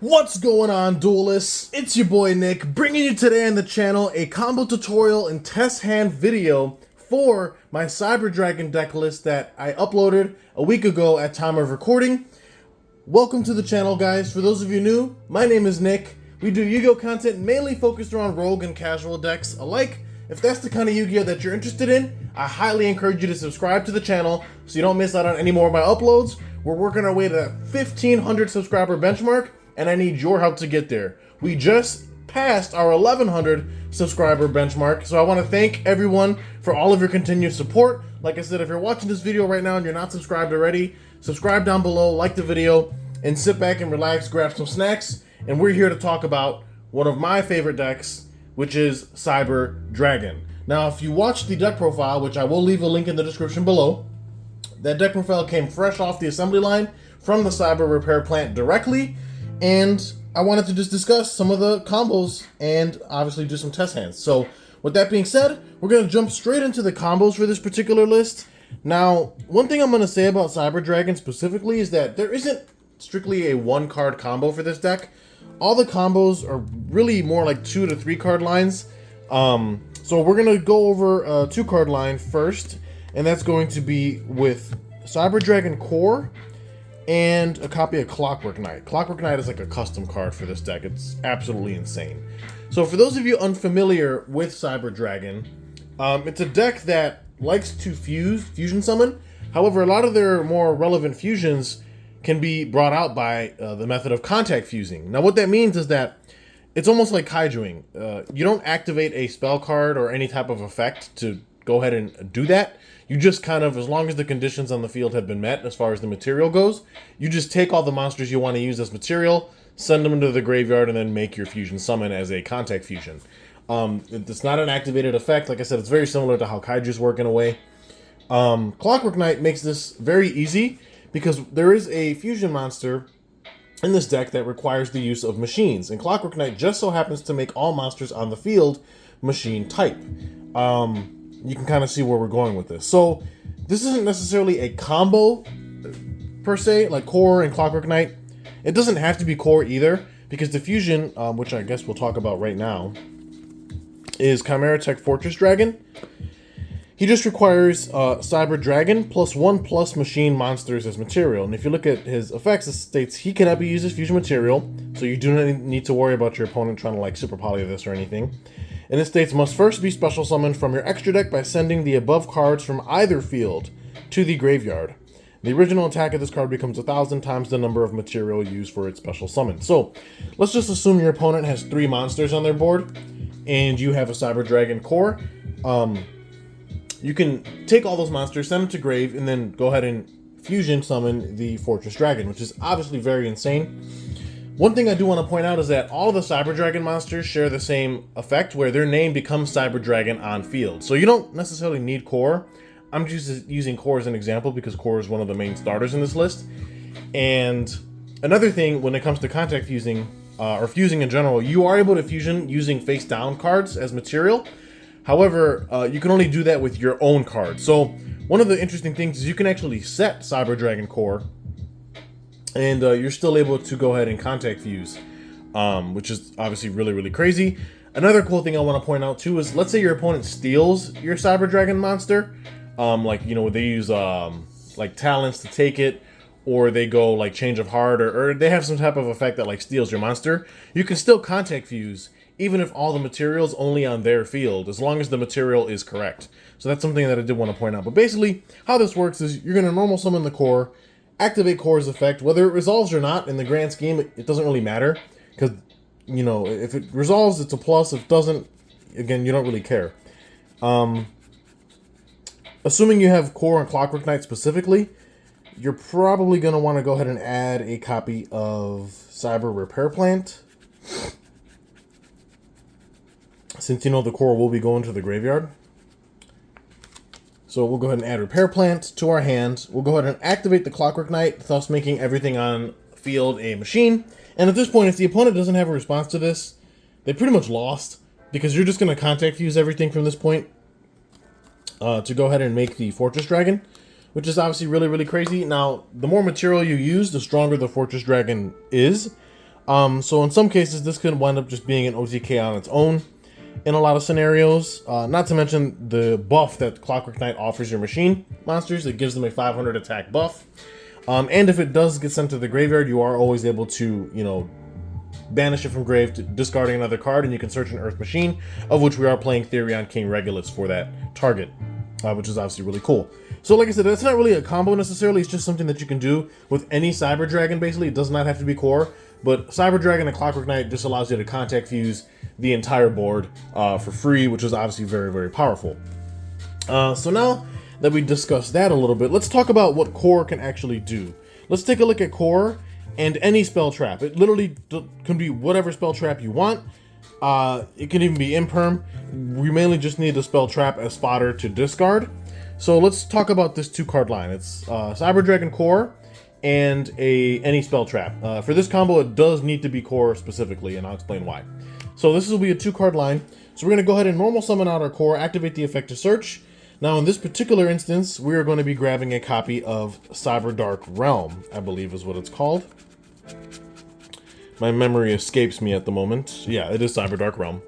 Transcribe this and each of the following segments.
What's going on, duelists? It's your boy Nick, bringing you today on the channel a combo tutorial and test hand video for my Cyber Dragon deck list that I uploaded a week ago at time of recording. Welcome to the channel, guys. For those of you new, my name is Nick. We do Yu-Gi-Oh content mainly focused around rogue and casual decks alike. If that's the kind of Yu-Gi-Oh that you're interested in, I highly encourage you to subscribe to the channel so you don't miss out on any more of my uploads. We're working our way to that 1,500 subscriber benchmark, and I need your help to get there. We just passed our 1,100 subscriber benchmark, so I want to thank everyone for all of your continued support. Like I said, if you're watching this video right now and you're not subscribed already, subscribe down below, like the video, and sit back and relax, grab some snacks, and we're here to talk about one of my favorite decks, which is Cyber Dragon. Now, if you watch the deck profile, which I will leave a link in the description below, that deck profile came fresh off the assembly line from the Cyber Repair plant directly, and I wanted to just discuss some of the combos and obviously do some test hands. So with that being said, we're going to jump straight into the combos for this particular list. Now, one thing I'm going to say about Cyber Dragon specifically is that there isn't strictly a one card combo for this deck. All the combos are really more like 2 to 3 card lines. So we're going to go over a 2 card line first, and that's going to be with Cyber Dragon Core and a copy of Clockwork Knight. Clockwork Knight is like a custom card for this deck. It's absolutely insane. So for those of you unfamiliar with Cyber Dragon, it's a deck that likes to fusion summon. However, a lot of their more relevant fusions can be brought out by the method of contact fusing. Now what that means is that it's almost like kaijuing. You don't activate a spell card or any type of effect to go ahead and do that. You just kind of, as long as the conditions on the field have been met as far as the material goes, you just take all the monsters you want to use as material, send them into the graveyard, and then make your fusion summon as a contact fusion. It's not an activated effect. Like I said, it's very similar to how kaijus work in a way. Clockwork Knight makes this very easy because there is a fusion monster in this deck that requires the use of machines, and Clockwork Knight just so happens to make all monsters on the field machine type. You can kind of see where we're going with this. So this isn't necessarily a combo per se, like Core and Clockwork Knight. It doesn't have to be Core either, because the fusion, which I guess we'll talk about right now, is Chimera Tech Fortress Dragon. He just requires Cyber Dragon plus 1+ machine monsters as material. And if you look at his effects, it states he cannot be used as fusion material, so you do not need to worry about your opponent trying to like super poly this or anything. And it states must first be special summoned from your extra deck by sending the above cards from either field to the graveyard. The original attack of this card becomes 1,000 times the number of material used for its special summon. So let's just assume your opponent has 3 monsters on their board and you have a Cyber Dragon Core. You can take all those monsters, send them to grave, and then go ahead and fusion summon the Fortress Dragon, which is obviously very insane. One thing I do want to point out is that all of the Cyber Dragon monsters share the same effect where their name becomes Cyber Dragon on field. So you don't necessarily need Core. I'm just using Core as an example because Core is one of the main starters in this list. And another thing when it comes to contact fusing, or fusing in general, you are able to fusion using face down cards as material. However, you can only do that with your own card. So one of the interesting things is you can actually set Cyber Dragon Core, and you're still able to go ahead and contact fuse, which is obviously really, really crazy. Another cool thing I want to point out too is, let's say your opponent steals your Cyber Dragon monster, like, you know, they use like talents to take it, or they go like change of heart, or they have some type of effect that like steals your monster. You can still contact fuse even if all the material's only on their field, as long as the material is correct. So that's something that I did want to point out. But basically, how this works is you're going to normal summon the Core, activate Core's effect. Whether it resolves or not, in the grand scheme, it doesn't really matter. Because, you know, if it resolves, it's a plus. If it doesn't, again, you don't really care. Assuming you have Core and Clockwork Knight specifically, you're probably going to want to go ahead and add a copy of Cyber Repair Plant, since you know the Core will be going to the graveyard. So we'll go ahead and add Repair Plant to our hand. We'll go ahead and activate the Clockwork Knight, thus making everything on field a machine. And at this point, if the opponent doesn't have a response to this, they pretty much lost, because you're just going to contact fuse everything from this point to go ahead and make the Fortress Dragon, which is obviously really, really crazy. Now, the more material you use, the stronger the Fortress Dragon is. So in some cases, this could wind up just being an OTK on its own in a lot of scenarios. Not to mention the buff that Clockwork Knight offers your machine monsters. It gives them a 500 attack buff. And if it does get sent to the graveyard, you are always able to, you know, banish it from grave, to discarding another card, and you can search an Earth Machine, of which we are playing Therion King Regoliths for that target, which is obviously really cool. So like I said, that's not really a combo necessarily, it's just something that you can do with any Cyber Dragon, basically. It does not have to be core, but Cyber Dragon and Clockwork Knight just allows you to contact fuse the entire board for free, which is obviously very, very powerful. So now that we discussed that a little bit, let's talk about what core can actually do. Let's take a look at core and any spell trap. It literally can be whatever spell trap you want. It can even be imperm. We mainly just need the spell trap as fodder to discard. So let's talk about this 2-card line. It's Cyber Dragon core and any spell trap. For this combo, it does need to be core specifically, and I'll explain why. So this will be a 2-card line. So we're going to go ahead and normal summon out our core, activate the effect to search. Now in this particular instance, we are going to be grabbing a copy of Cyber Dark Realm, I believe is what it's called. My memory escapes me at the moment. Yeah, it is Cyber Dark Realm.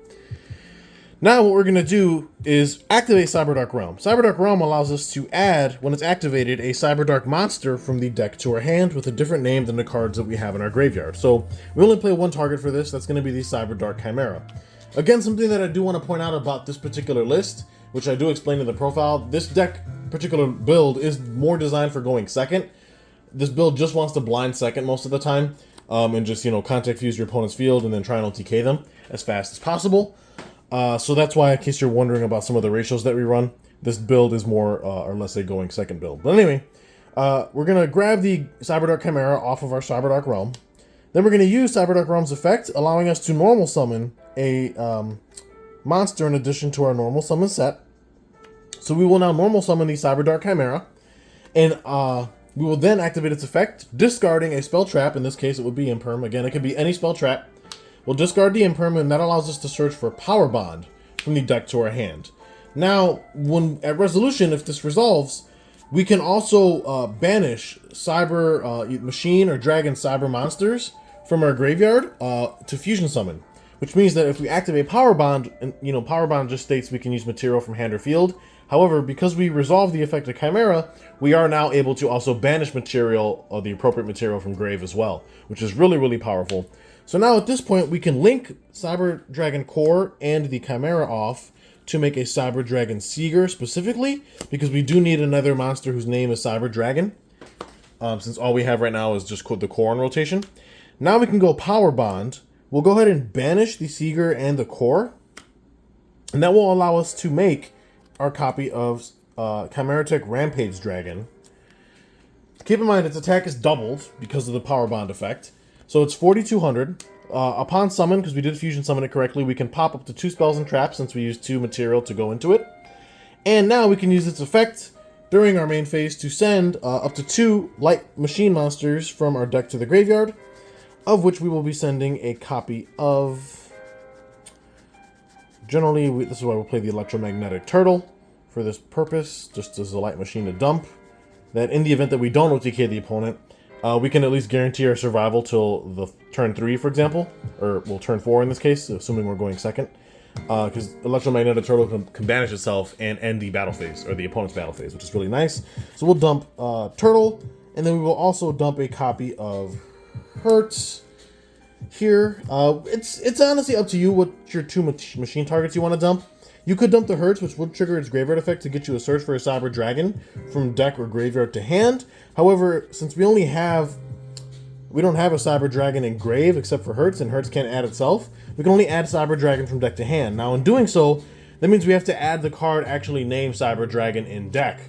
Now what we're going to do is activate Cyber Dark Realm. Cyber Dark Realm allows us to add, when it's activated, a Cyber Dark monster from the deck to our hand with a different name than the cards that we have in our graveyard. So we only play one target for this. That's going to be the Cyber Dark Chimera. Again, something that I do want to point out about this particular list, which I do explain in the profile, this deck particular build is more designed for going second. This build just wants to blind second most of the time, and just, you know, contact fuse your opponent's field and then try and OTK them as fast as possible. So that's why, in case you're wondering about some of the ratios that we run, this build is more or less a going second build. But anyway, we're going to grab the Cyber Dark Chimera off of our Cyber Dark Realm. Then we're going to use Cyber Dark Realm's effect, allowing us to normal summon a monster in addition to our normal summon set. So we will now normal summon the Cyber Dark Chimera, and we will then activate its effect, discarding a spell trap. In this case, it would be imperm. Again, it could be any spell trap. We'll discard the imperm, and that allows us to search for Power Bond from the deck to our hand. Now, when at resolution, if this resolves, we can also banish Cyber Machine or Dragon Cyber monsters from our graveyard to fusion summon, which means that if we activate Power Bond, and you know, Power Bond just states we can use material from hand or field. However, because we resolve the effect of Chimera, we are now able to also banish material, or the appropriate material from grave as well, which is really, really powerful. So now at this point, we can link Cyber Dragon Core and the Chimera off to make a Cyber Dragon Seeger specifically, because we do need another monster whose name is Cyber Dragon, since all we have right now is just the Core in rotation. Now we can go Power Bond. We'll go ahead and banish the Seeger and the Core, and that will allow us to make our copy of Chimera Tech Rampage Dragon. Keep in mind its attack is doubled because of the Power Bond effect. So it's 4,200. Upon summon, because we did fusion summon it correctly, we can pop up to 2 spells and traps since we used 2 material to go into it. And now we can use its effect during our main phase to send up to 2 light machine monsters from our deck to the graveyard, of which we will be sending a copy of... Generally, this is why we'll play the Electromagnetic Turtle for this purpose, just as a light machine to dump. That in the event that we don't OTK the opponent, we can at least guarantee our survival till the turn 3, for example, or well, turn 4 in this case, assuming we're going second, because Electromagnetic Turtle can banish itself and end the battle phase, or the opponent's battle phase, which is really nice. So we'll dump Turtle, and then we will also dump a copy of Hertz here. It's honestly up to you what your 2 machine targets you want to dump. You could dump the Hertz, which would trigger its graveyard effect to get you a search for a Cyber Dragon from deck or graveyard to hand. However, since we don't have a Cyber Dragon in grave except for Hertz, and Hertz can't add itself, we can only add Cyber Dragon from deck to hand. Now, in doing so, that means we have to add the card actually named Cyber Dragon in deck,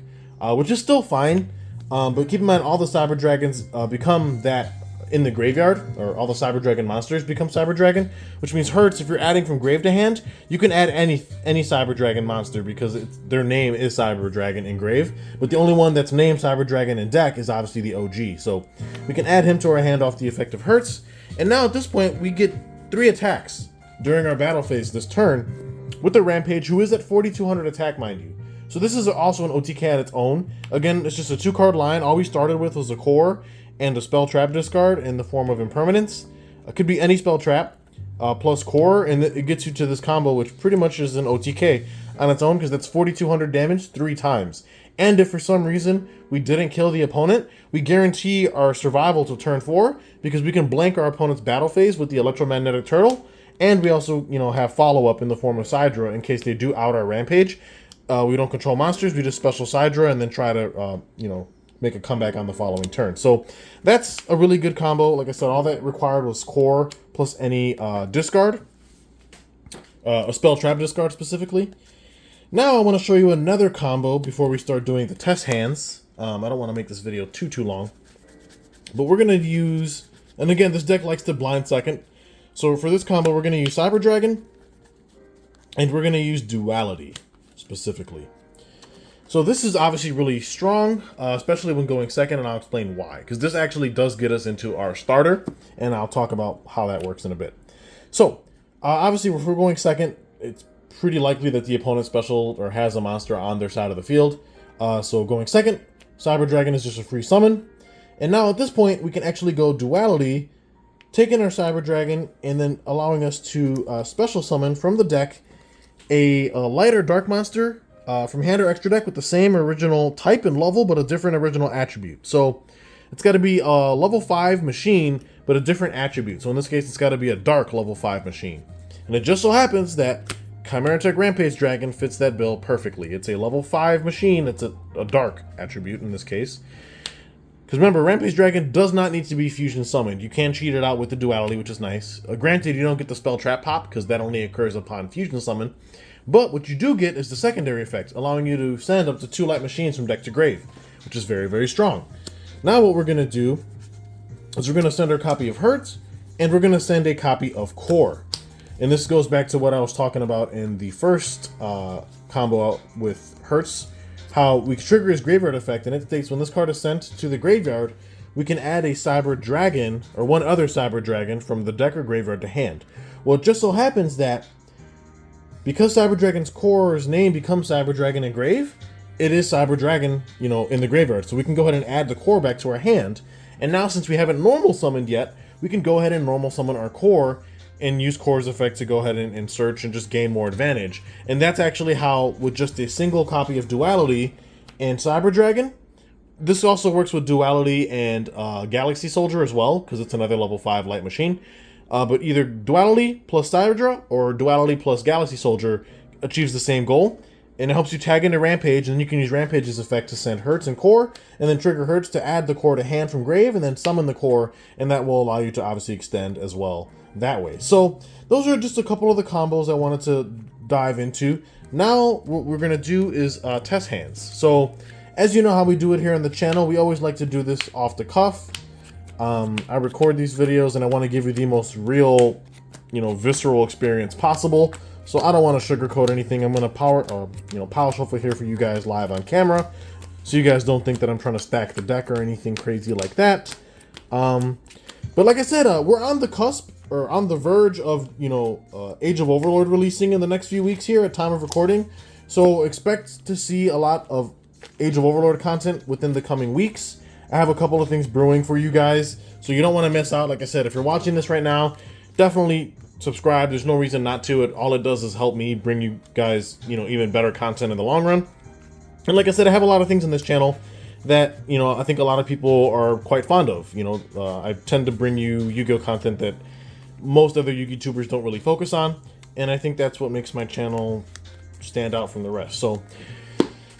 which is still fine. But keep in mind, all the Cyber Dragons become that in the graveyard, or all the Cyber Dragon monsters become Cyber Dragon, which means Hertz, if you're adding from grave to hand, you can add any Cyber Dragon monster because their name is Cyber Dragon in grave, but the only one that's named Cyber Dragon in deck is obviously the OG. So we can add him to our hand off the effect of Hertz, and now at this point we get 3 attacks during our battle phase this turn with the Rampage, who is at 4,200 attack, mind you. So this is also an OTK at its own. Again, it's just a 2-card line. All we started with was a Core and a spell trap discard in the form of Impermanence. It could be any spell trap plus core, and it gets you to this combo, which pretty much is an OTK on its own, because that's 4,200 damage 3 times. And if for some reason we didn't kill the opponent, we guarantee our survival till turn 4, because we can blank our opponent's battle phase with the electromagnetic turtle, and we also, have follow-up in the form of Sidra in case they do out our rampage. We don't control monsters, we just special Sidra and then try to, make a comeback on the following turn. So that's a really good combo. Like I said, all that required was core plus any discard, a spell trap discard specifically. Now I want to show you another combo before we start doing the test hands. I don't want to make this video too long, but we're going to use, and again, this deck likes to blind second. So for this combo, we're going to use Cyber Dragon, and we're going to use Duality specifically. So this is obviously really strong, especially when going second, and I'll explain why. Because this actually does get us into our starter, and I'll talk about how that works in a bit. So, obviously, if we're going second, it's pretty likely that the opponent special or has a monster on their side of the field. So going second, Cyber Dragon is just a free summon. And now at this point, we can actually go Duality, taking our Cyber Dragon, and then allowing us to special summon from the deck a lighter dark monster from hand or extra deck with the same original type and level, but a different original attribute. So it's got to be a level 5 machine, but a different attribute. So in this case, it's got to be a dark level 5 machine. And it just so happens that Chimera Tech Rampage Dragon fits that bill perfectly. It's a level 5 machine. It's a dark attribute in this case. Because remember, Rampage Dragon does not need to be fusion summoned. You can cheat it out with the Duality, which is nice. Granted, you don't get the spell trap pop, because that only occurs upon fusion summon. But what you do get is the secondary effect, allowing you to send up to 2 light machines from deck to grave, which is very, very strong. Now what we're going to do is we're going to send our copy of Hertz, and we're going to send a copy of Core. And this goes back to what I was talking about in the first combo with Hertz, how we trigger his graveyard effect, and it states when this card is sent to the graveyard, we can add a Cyber Dragon, or one other Cyber Dragon, from the deck or graveyard to hand. Well, it just so happens that because Cyber Dragon's core's name becomes Cyber Dragon Engrave, it is Cyber Dragon, in the graveyard. So we can go ahead and add the core back to our hand. And now since we haven't normal summoned yet, we can go ahead and normal summon our core and use core's effect to go ahead and search and just gain more advantage. And that's actually how, with just a single copy of Duality and Cyber Dragon, this also works with Duality and Galaxy Soldier as well, because it's another level 5 light machine. But either Duality plus Sidra or Duality plus Galaxy Soldier achieves the same goal. And it helps you tag into Rampage, and then you can use Rampage's effect to send Hertz and Core, and then trigger Hertz to add the core to hand from grave, and then summon the core, and that will allow you to obviously extend as well that way. So those are just a couple of the combos I wanted to dive into. Now what we're going to do is test hands. So as you know how we do it here on the channel, we always like to do this off the cuff. I record these videos and I want to give you the most real, visceral experience possible. So I don't want to sugarcoat anything. I'm going to power shuffle here for you guys live on camera, so you guys don't think that I'm trying to stack the deck or anything crazy like that. But like I said, we're on the cusp, or on the verge of, Age of Overlord releasing in the next few weeks here at time of recording. So expect to see a lot of Age of Overlord content within the coming weeks. I have a couple of things brewing for you guys, so you don't want to miss out. Like I said, if you're watching this right now, definitely subscribe. There's no reason not to. All it does is help me bring you guys, even better content in the long run. And like I said, I have a lot of things on this channel that, I think a lot of people are quite fond of. I tend to bring you Yu-Gi-Oh content that most other Yu-Gi tubers don't really focus on, and I think that's what makes my channel stand out from the rest. So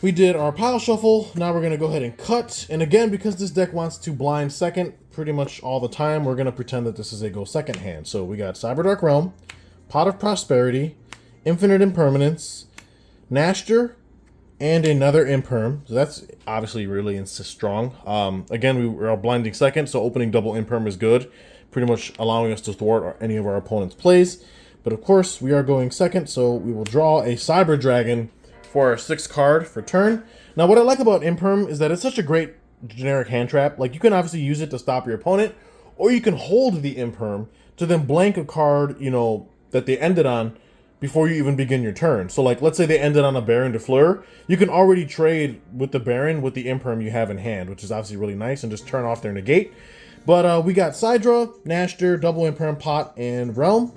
we did our pile shuffle. Now we're going to go ahead and cut. And again, because this deck wants to blind second pretty much all the time, we're going to pretend that this is a go second hand. So we got Cyber Dark Realm, Pot of Prosperity, Infinite Impermanence, Nashter, and another Imperm. So that's obviously really strong. Again, we were blinding second, so opening double Imperm is good, pretty much allowing us to thwart any of our opponent's plays. But of course, we are going second, so we will draw a Cyber Dragon for our 6th card for turn. Now, what I like about Imperm is that it's such a great generic hand trap. Like, you can obviously use it to stop your opponent, or you can hold the Imperm to then blank a card, that they ended on before you even begin your turn. So, like, let's say they ended on a Baron de Fleur. You can already trade with the Baron with the Imperm you have in hand, which is obviously really nice, and just turn off their negate. But we got Sidra, Nashter, Double Imperm, Pot, and Realm.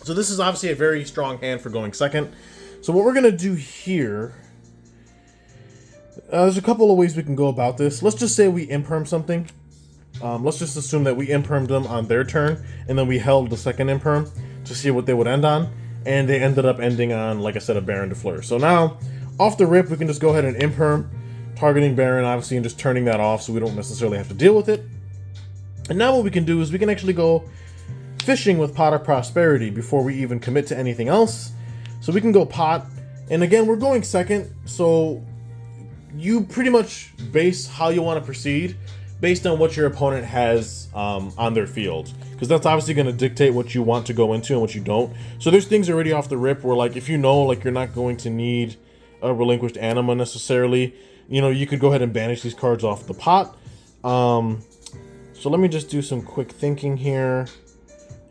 So this is obviously a very strong hand for going second. So what we're going to do here, there's a couple of ways we can go about this. Let's just say we imperm something. Let's just assume that we impermed them on their turn, and then we held the second imperm to see what they would end on. And they ended up ending on, like I said, a Baron de Fleur. So now, off the rip, we can just go ahead and imperm, targeting Baron, obviously, and just turning that off so we don't necessarily have to deal with it. And now what we can do is we can actually go fishing with Pot of Prosperity before we even commit to anything else. So we can go Pot, and again, we're going second, so you pretty much base how you want to proceed based on what your opponent has on their field, because that's obviously going to dictate what you want to go into and what you don't. So there's things already off the rip where, like, if you know, like, you're not going to need a relinquished anima necessarily, you know, you could go ahead and banish these cards off the pot. So let me just do some quick thinking here.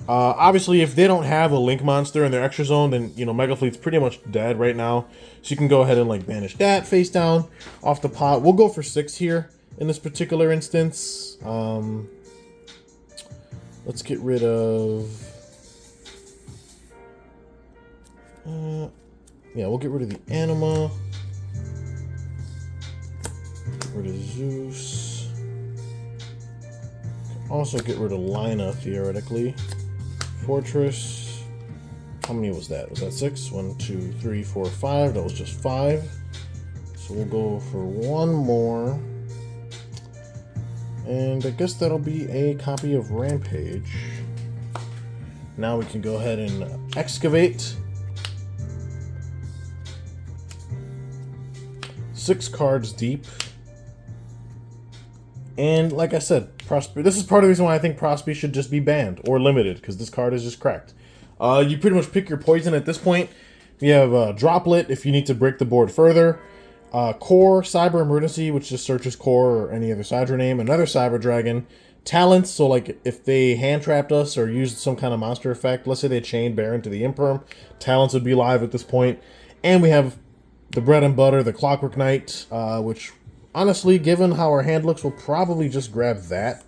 Obviously, if they don't have a Link monster in their extra zone, then, you know, Mega Fleet's pretty much dead right now. So you can go ahead and, like, banish that face down off the pot. We'll go for 6 here in this particular instance. Let's get rid of... yeah, we'll get rid of the Anima. Get rid of Zeus. Also get rid of Lina, theoretically. Fortress. How many was that? Was that 6? 1, 2, 3, 4, 5. That was just 5. So we'll go for 1 more. And I guess that'll be a copy of Rampage. Now we can go ahead and excavate. 6 cards deep. And like I said, this is part of the reason why I think Prosby should just be banned or limited, because this card is just cracked. You pretty much pick your poison at this point. You have Droplet if you need to break the board further. Core, Cyber Emergency, which just searches Core or any other Sidra name. Another Cyber Dragon. Talents, so like if they hand trapped us or used some kind of monster effect, let's say they chained Baron to the Imperm, Talents would be live at this point. And we have the bread and butter, the Clockwork Knight, which honestly, given how our hand looks, we'll probably just grab that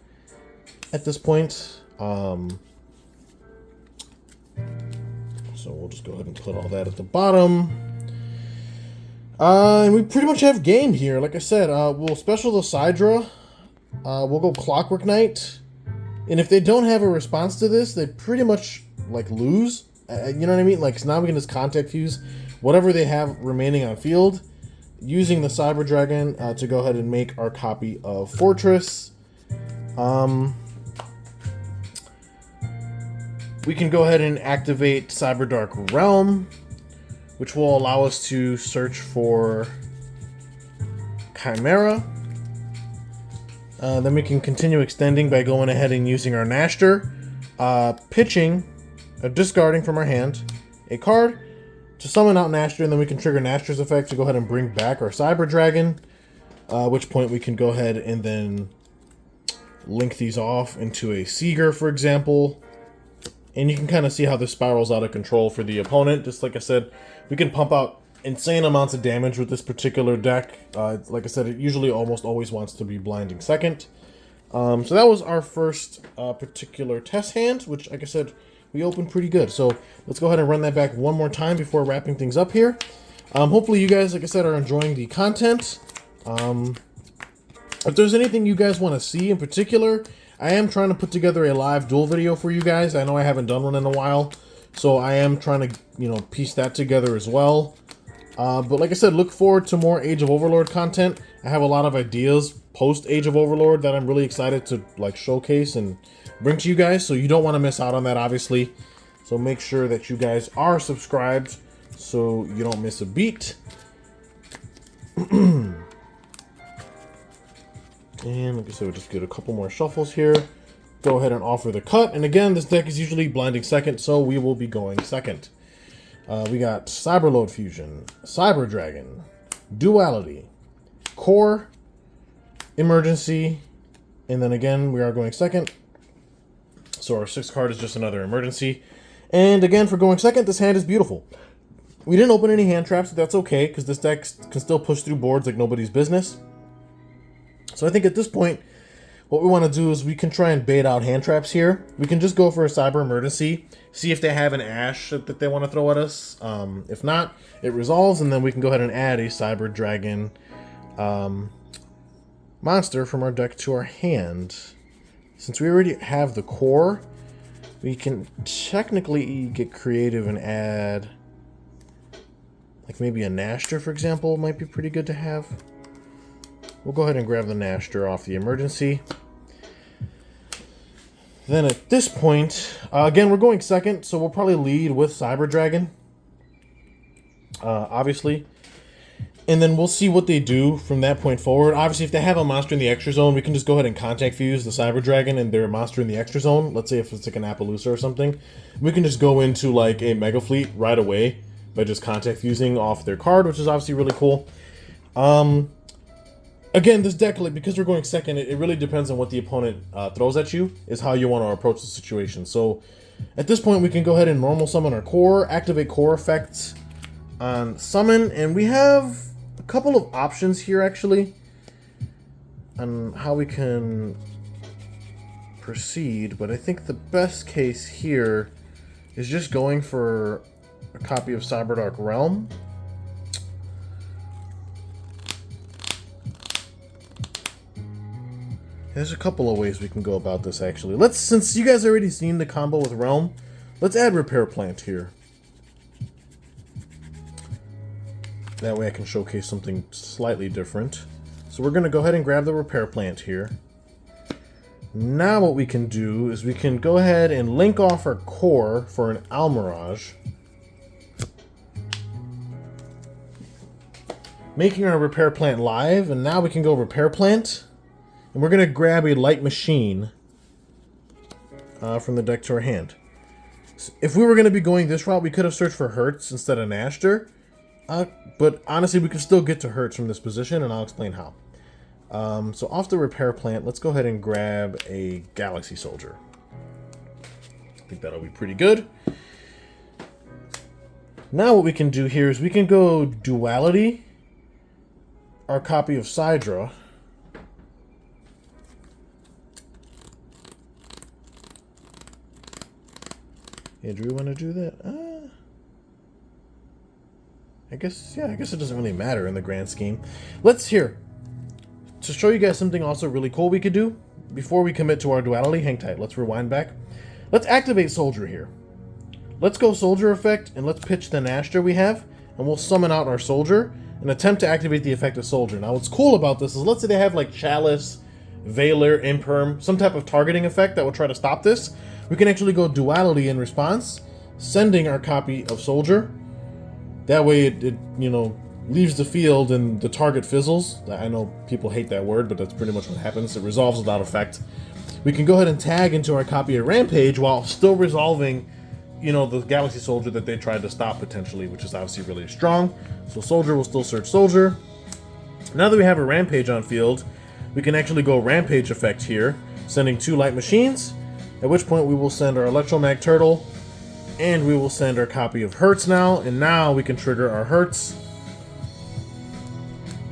at this point. So we'll just go ahead and put all that at the bottom. And we pretty much have game here. Like I said, we'll special the Sidra. We'll go Clockwork Knight. And if they don't have a response to this, they pretty much, like, lose. You know what I mean? Like, so now we can just contact fuse whatever they have remaining on field, using the Cyber Dragon to go ahead and make our copy of Fortress. We can go ahead and activate Cyber Dark Realm, which will allow us to search for Chimera. Then we can continue extending by going ahead and using our Nashter, pitching, discarding from our hand a card to summon out Nashter, and then we can trigger Nashter's effect to go ahead and bring back our Cyber Dragon, at which point we can go ahead and then link these off into a Seeger, for example. And you can kind of see how this spirals out of control for the opponent. Just like I said, we can pump out insane amounts of damage with this particular deck. Like I said, it usually almost always wants to be blinding second. So that was our first particular test hand, which, like I said, we opened pretty good. So let's go ahead and run that back one more time before wrapping things up here. Hopefully you guys, like I said, are enjoying the content. If there's anything you guys want to see in particular, I am trying to put together a live duel video for you guys. I know I haven't done one in a while, so I am trying to, you know, piece that together as well. But like I said, look forward to more Age of Overlord content. I have a lot of ideas post Age of Overlord that I'm really excited to, like, showcase and bring to you guys, so you don't want to miss out on that, obviously. So make sure that you guys are subscribed so you don't miss a beat. And like I said, we'll just get a couple more shuffles here. Go ahead and offer the cut. And again, this deck is usually blinding second, so we will be going second. We got Cyberload Fusion, Cyber Dragon, Duality, Core, Emergency, and then again, we are going second. So our 6th card is just another Emergency. And again, for going second, this hand is beautiful. We didn't open any hand traps, but that's okay, because this deck can still push through boards like nobody's business. So I think at this point, what we want to do is we can try and bait out hand traps here. We can just go for a cyber emergency, see if they have an ash that they want to throw at us. If not, it resolves, and then we can go ahead and add a cyber dragon monster from our deck to our hand. Since we already have the core, we can technically get creative and add, like maybe a Nashter, for example, might be pretty good to have. We'll go ahead and grab the Nashter off the emergency. Then at this point, again, we're going second, so we'll probably lead with Cyber Dragon, obviously. And then we'll see what they do from that point forward. Obviously, if they have a monster in the extra zone, we can just go ahead and contact fuse the Cyber Dragon and their monster in the extra zone. Let's say if it's like an Appaloosa or something. We can just go into like a Mega Fleet right away by just contact fusing off their card, which is obviously really cool. Again, this deck, like, because we're going second, it really depends on what the opponent throws at you, is how you want to approach the situation. So at this point, we can go ahead and normal summon our core, activate core effects on summon, and we have a couple of options here, actually, on how we can proceed. But I think the best case here is just going for a copy of Cyberdark Realm. There's a couple of ways we can go about this, actually. Since you guys already seen the combo with Realm, let's add Repair Plant here. That way I can showcase something slightly different. So we're going to go ahead and grab the Repair Plant here. Now what we can do is we can go ahead and link off our core for an Almirage, making our Repair Plant live, and now we can go Repair Plant. And we're going to grab a Light Machine from the deck to our hand. So if we were going to be going this route, we could have searched for Hertz instead of Nashter. But honestly, we can still get to Hertz from this position, and I'll explain how. So off the Repair Plant, let's go ahead and grab a Galaxy Soldier. I think that'll be pretty good. Now what we can do here is we can go Duality, our copy of Sidra. Yeah, do we want to do that? I guess it doesn't really matter in the grand scheme. To show you guys something also really cool we could do, before we commit to our Duality, hang tight, let's rewind back. Let's activate Soldier here. Let's go Soldier effect, and let's pitch the Nashter we have, and we'll summon out our Soldier, and attempt to activate the effect of Soldier. Now what's cool about this is, let's say they have like Chalice, Veiler, Imperm, some type of targeting effect that will try to stop this. We can actually go Duality in response, sending our copy of Soldier. That way it leaves the field and the target fizzles. I know people hate that word, but that's pretty much what happens. It resolves without effect. We can go ahead and tag into our copy of Rampage while still resolving, the Galaxy Soldier that they tried to stop potentially, which is obviously really strong. So Soldier will still search Soldier. Now that we have a Rampage on field, we can actually go Rampage effect here, sending 2 Light Machines. At which point we will send our Electromag Turtle, and we will send our copy of Hertz now, and now we can trigger our Hertz,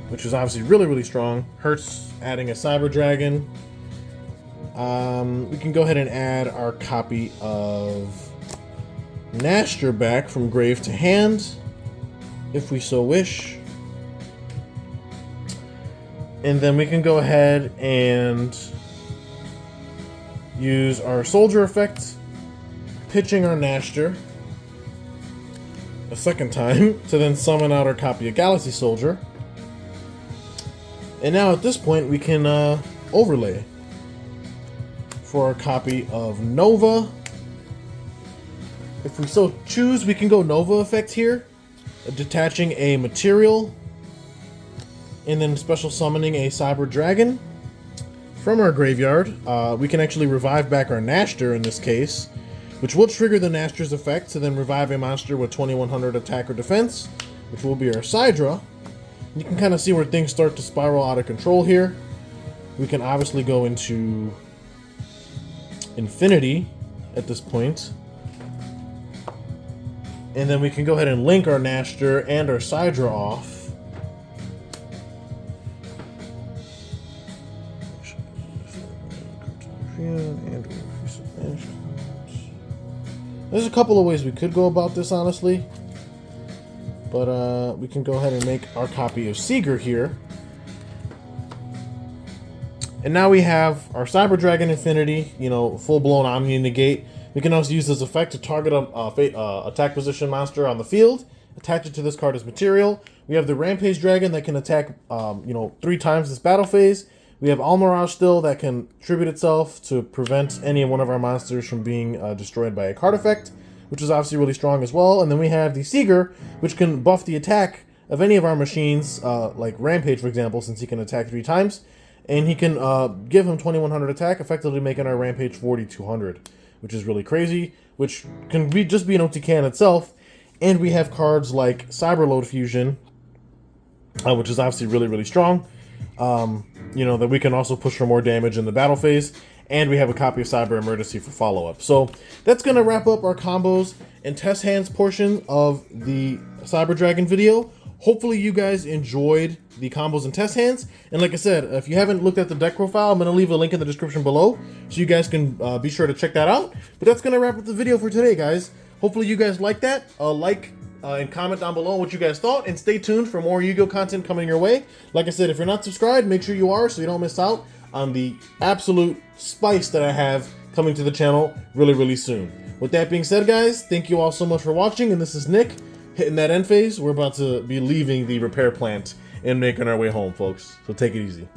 which is obviously really, really strong. Hertz adding a Cyber Dragon. We can go ahead and add our copy of Nashter back from grave to hand, if we so wish. And then we can go ahead and use our Soldier effect, pitching our Nashter a second time to then summon out our copy of Galaxy Soldier. And now at this point we can overlay for our copy of Nova. If we so choose, we can go Nova effect here, detaching a material, and then special summoning a Cyber Dragon from our graveyard. We can actually revive back our Nashter in this case, which will trigger the Nashter's effect to then revive a monster with 2100 attack or defense, which will be our Sidra. You can kind of see where things start to spiral out of control here. We can obviously go into Infinity at this point. And then we can go ahead and link our Nashter and our Sidra off. There's a couple of ways we could go about this, honestly. But we can go ahead and make our copy of Seeger here. And now we have our Cyber Dragon Infinity, you know, full-blown Omni Negate. We can also use this effect to target a attack position monster on the field, attach it to this card as material. We have the Rampage Dragon that can attack, you know, 3 times this battle phase. We have Almirage still that can tribute itself to prevent any one of our monsters from being destroyed by a card effect, which is obviously really strong as well. And then we have the Seeger, which can buff the attack of any of our machines, like Rampage, for example, since he can attack 3 times. And he can give him 2100 attack, effectively making our Rampage 4200, which is really crazy, which can just be an OTK in itself. And we have cards like Cyberload Fusion, which is obviously really, really strong. You know, that we can also push for more damage in the battle phase. And we have a copy of Cyber Emergency for follow-up. So that's going to wrap up our combos and test hands portion of the Cyber Dragon video. Hopefully you guys enjoyed the combos and test hands. And like I said, if you haven't looked at the deck profile, I'm going to leave a link in the description below, so you guys can be sure to check that out. But that's going to wrap up the video for today, guys. Hopefully you guys like that. And comment down below what you guys thought. And stay tuned for more Yu-Gi-Oh! Content coming your way. Like I said, if you're not subscribed, make sure you are so you don't miss out on the absolute spice that I have coming to the channel really, really soon. With that being said, guys, thank you all so much for watching. And this is Nick. Hitting that end phase, we're about to be leaving the repair plant and making our way home, folks. So take it easy.